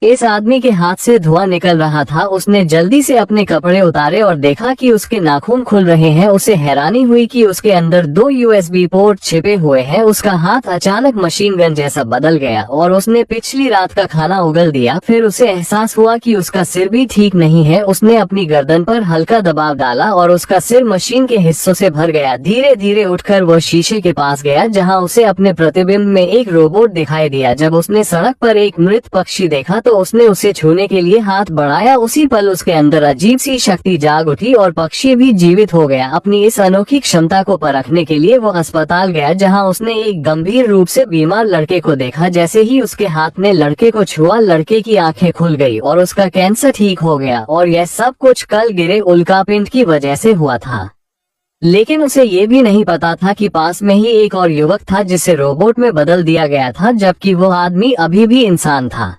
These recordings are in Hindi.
इस आदमी के हाथ से धुआं निकल रहा था। उसने जल्दी से अपने कपड़े उतारे और देखा कि उसके नाखून खुल रहे हैं। उसे हैरानी हुई कि उसके अंदर 2 USB पोर्ट छिपे हुए हैं। उसका हाथ अचानक मशीन गन जैसा बदल गया और उसने पिछली रात का खाना उगल दिया। फिर उसे एहसास हुआ कि उसका सिर भी ठीक नहीं है। उसने अपनी गर्दन पर हल्का दबाव डाला और उसका सिर मशीन के हिस्सों से भर गया। धीरे धीरे उठकर वह शीशे के पास गया जहाँ उसे अपने प्रतिबिंब में एक रोबोट दिखाई दिया। जब उसने सड़क पर एक मृत पक्षी देखा तो उसने उसे छूने के लिए हाथ बढ़ाया। उसी पल उसके अंदर अजीब सी शक्ति जाग उठी और पक्षी भी जीवित हो गया। अपनी इस अनोखी क्षमता को परखने के लिए वो अस्पताल गया जहां उसने एक गंभीर रूप से बीमार लड़के को देखा। जैसे ही उसके हाथ ने लड़के को छुआ, लड़के की आंखें खुल गई और उसका कैंसर ठीक हो गया। और यह सब कुछ कल गिरे उल्कापिंड की वजह से हुआ था। लेकिन उसे ये भी नहीं पता था कि पास में ही एक और युवक था जिसे रोबोट में बदल दिया गया था, जबकि वो आदमी अभी भी इंसान था।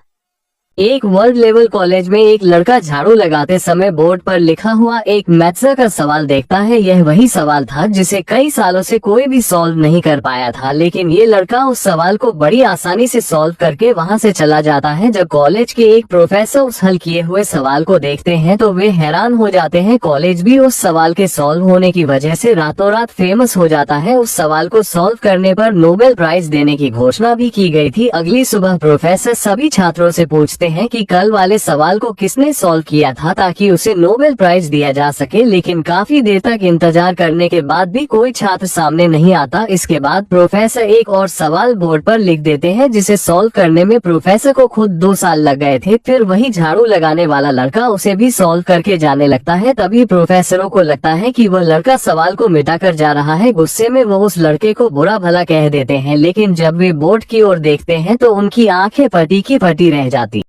एक वर्ल्ड लेवल कॉलेज में एक लड़का झाड़ू लगाते समय बोर्ड पर लिखा हुआ एक मैथ्स का सवाल देखता है। यह वही सवाल था जिसे कई सालों से कोई भी सॉल्व नहीं कर पाया था, लेकिन ये लड़का उस सवाल को बड़ी आसानी से सॉल्व करके वहां से चला जाता है। जब कॉलेज के एक प्रोफेसर उस हल किए हुए सवाल को देखते हैं तो वे हैरान हो जाते हैं। कॉलेज भी उस सवाल के सॉल्व होने की वजह से रातों रात फेमस हो जाता है। उस सवाल को सॉल्व करने पर नोबेल प्राइज देने की घोषणा भी की गई थी। अगली सुबह प्रोफेसर सभी छात्रों से पूछते हैं कि कल वाले सवाल को किसने सॉल्व किया था ताकि उसे नोबेल प्राइज दिया जा सके। लेकिन काफी देर तक इंतजार करने के बाद भी कोई छात्र सामने नहीं आता। इसके बाद प्रोफेसर एक और सवाल बोर्ड पर लिख देते हैं जिसे सॉल्व करने में प्रोफेसर को खुद 2 साल लग गए थे। फिर वही झाड़ू लगाने वाला लड़का उसे भी सॉल्व करके जाने लगता है। तभी प्रोफेसरों को लगता है कि वह लड़का सवाल को मिटा कर जा रहा है। गुस्से में वो उस लड़के को बुरा भला कह देते हैं, लेकिन जब वे बोर्ड की ओर देखते हैं तो उनकी आंखें फटी की फटी रह जाती।